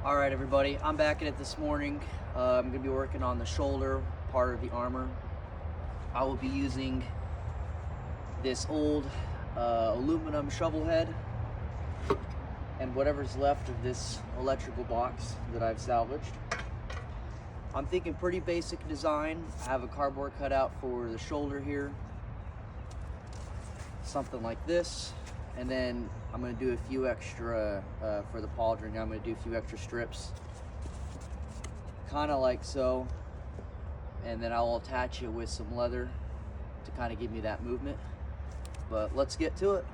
All right, everybody, I'm back at it this morning. I'm going to be working on the shoulder part of the armor. I will be using this old aluminum shovel head and whatever's left of this electrical box that I've salvaged. I'm thinking pretty basic design. I have a cardboard cutout for the shoulder here, something like this, and then I'm going to do a few extra for the pauldron. I'm going to do a few extra strips, kind of like so, and then I'll attach it with some leather to kind of give me that movement. But let's get to it.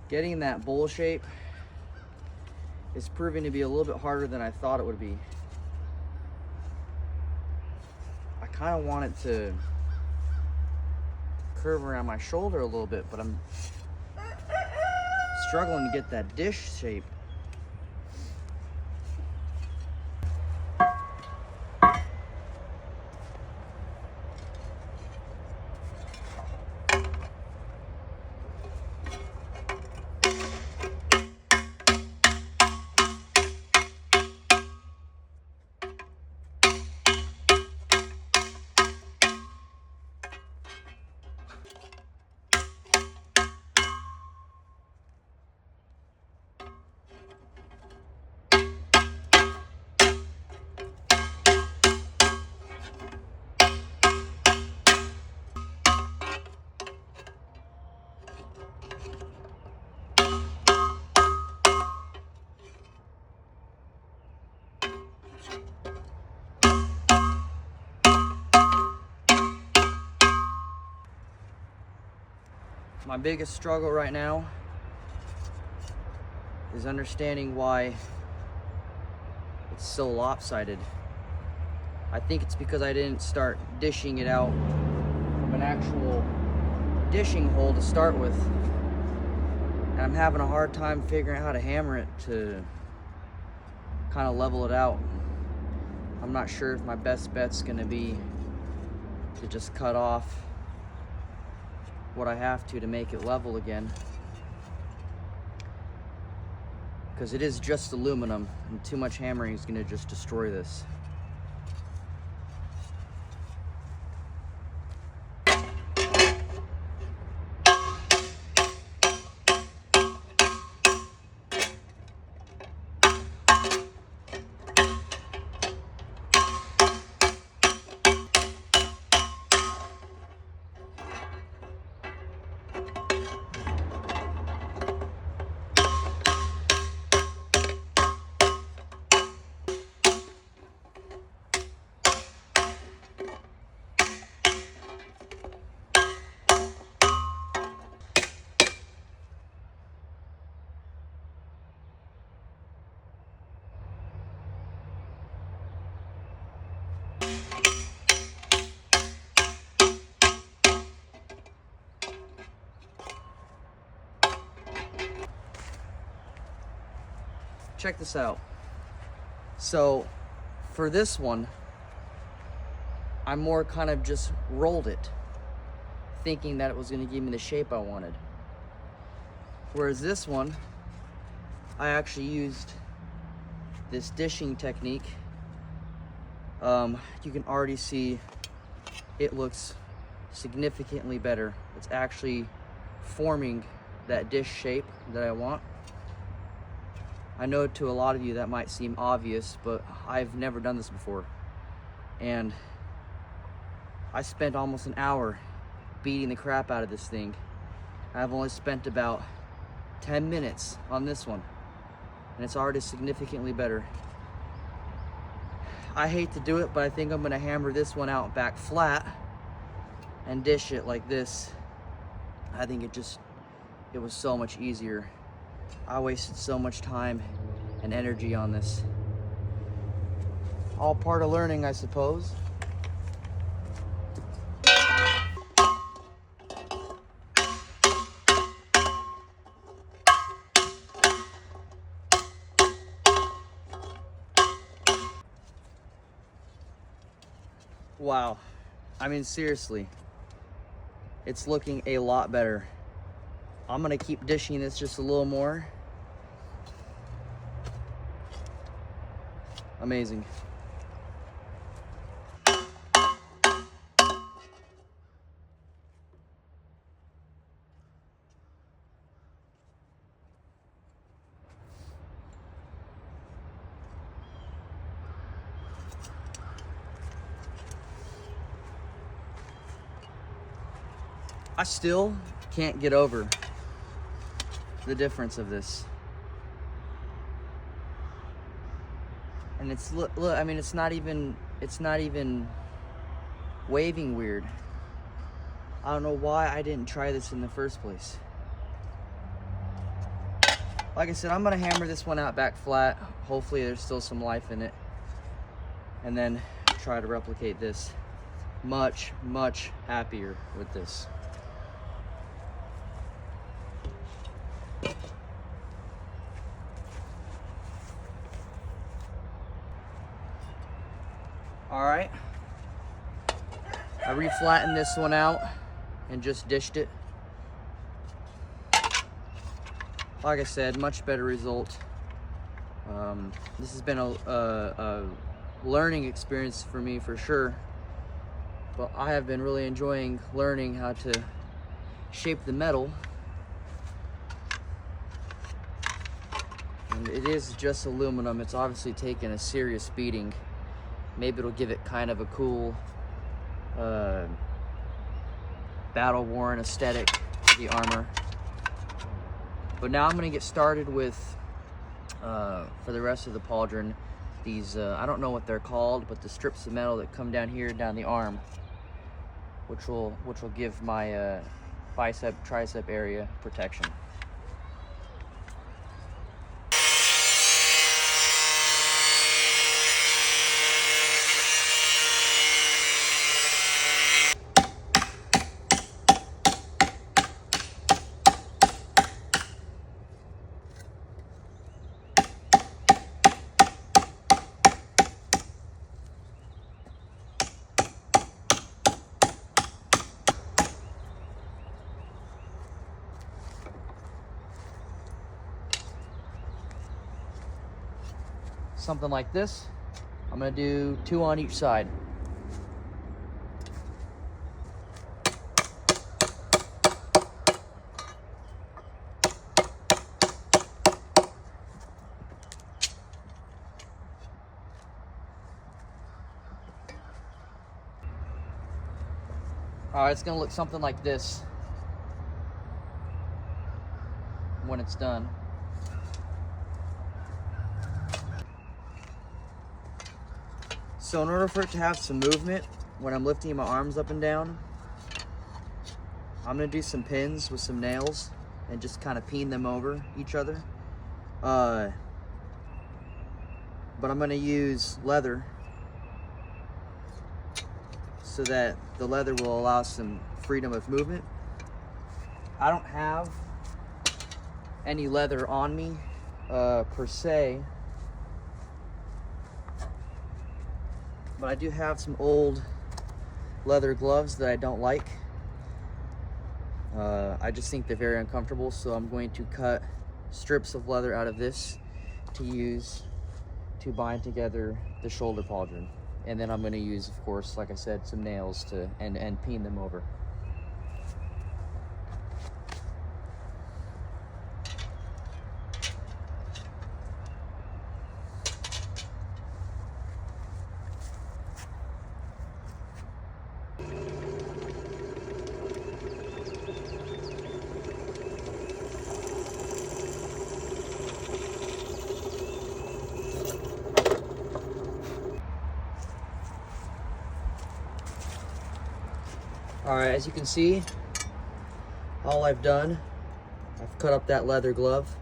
Getting that bowl shape is proving to be a little bit harder than I thought it would be. I kind of want it to curve around my shoulder a little bit, but I'm struggling to get that dish shape. My biggest struggle right now is understanding why it's so lopsided. I think it's because I didn't start dishing it out from an actual dishing hole to start with. And I'm having a hard time figuring out how to hammer it to kind of level it out. I'm not sure if my best bet's gonna be to just cut off what I have to make it level again, because it is just aluminum and too much hammering is going to just destroy this. check this out. So for this one, I more kind of just rolled it, thinking that it was gonna give me the shape I wanted. Whereas this one, I actually used this dishing technique. You can already see it looks significantly better. It's actually forming that dish shape that I want. I know to a lot of you that might seem obvious, but I've never done this before. And I spent almost an hour beating the crap out of this thing. I've only spent about 10 minutes on this one, and it's already significantly better. I hate to do it, but I think I'm gonna hammer this one out back flat and dish it like this. I think it was so much easier. I wasted so much time and energy on this. All part of learning, I suppose. Wow, I mean, seriously, it's looking a lot better. I'm gonna keep dishing this just a little more. Amazing. I still can't get over the difference of this. And it's look, I mean, it's not even waving weird. I don't know why I didn't try this in the first place. Like I said, I'm gonna hammer this one out back flat. Hopefully there's still some life in it. And then try to replicate this. Much, much happier with this. All right, I re-flattened this one out and just dished it. Like I said, much better result. This has been a learning experience for me for sure, but I have been really enjoying learning how to shape the metal. And it is just aluminum. It's obviously taken a serious beating. Maybe it'll give it kind of a cool battle-worn aesthetic to the armor. But now I'm gonna get started with, for the rest of the pauldron, these, I don't know what they're called, but the strips of metal that come down here, down the arm, which will give my bicep, tricep area protection. Something like this. I'm gonna do 2 on each side. All right, it's gonna look something like this when it's done. So in order for it to have some movement when I'm lifting my arms up and down, I'm gonna do some pins with some nails and just kind of peen them over each other. But I'm gonna use leather so that the leather will allow some freedom of movement. I don't have any leather on me per se, but I do have some old leather gloves that I don't like. I just think they're very uncomfortable, so I'm going to cut strips of leather out of this to use to bind together the shoulder pauldron. And then I'm going to use, of course, like I said, some nails to and peen them over. All right, as you can see, all I've done, I've cut up that leather glove.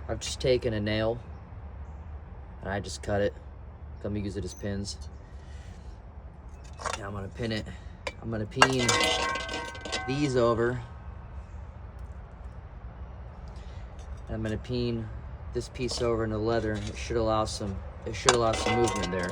I've just taken a nail and I just cut it. I'm gonna use it as pins. Now I'm gonna pin it. I'm gonna peen these over. And I'm gonna peen this piece over into the leather. It should allow some movement there.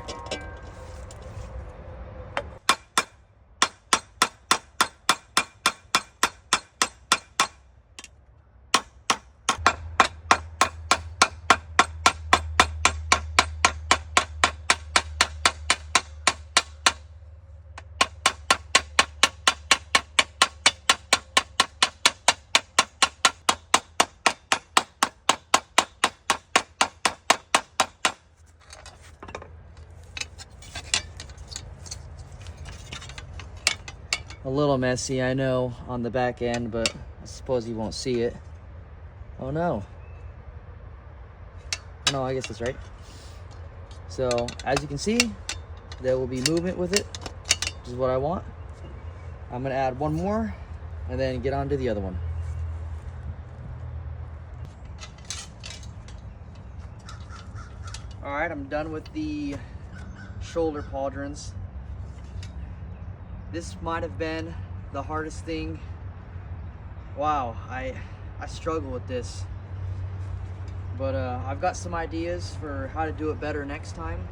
A little messy, I know, on the back end, but I suppose you won't see it. Oh no. No, I guess that's right. So, as you can see, there will be movement with it, which is what I want. I'm gonna add one more and then get on to the other one. All right, I'm done with the shoulder pauldrons. This might have been the hardest thing. Wow, I struggle with this. But I've got some ideas for how to do it better next time.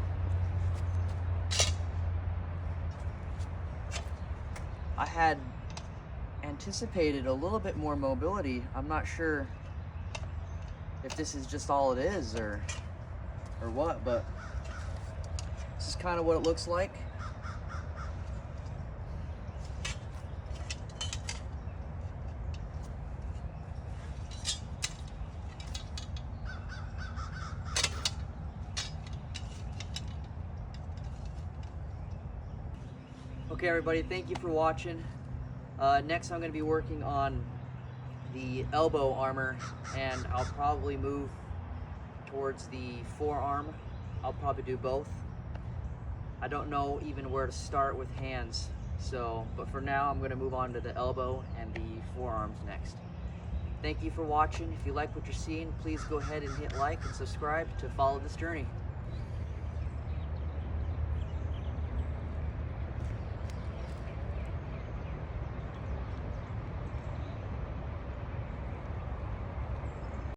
I had anticipated a little bit more mobility. I'm not sure if this is just all it is or what, but this is kind of what it looks like. Okay, everybody, thank you for watching. Next, I'm going to be working on the elbow armor, and I'll probably move towards the forearm. I'll probably do both. I don't know even where to start with hands, but for now, I'm going to move on to the elbow and the forearms next. Thank you for watching. If you like what you're seeing, please go ahead and hit like and subscribe to follow this journey.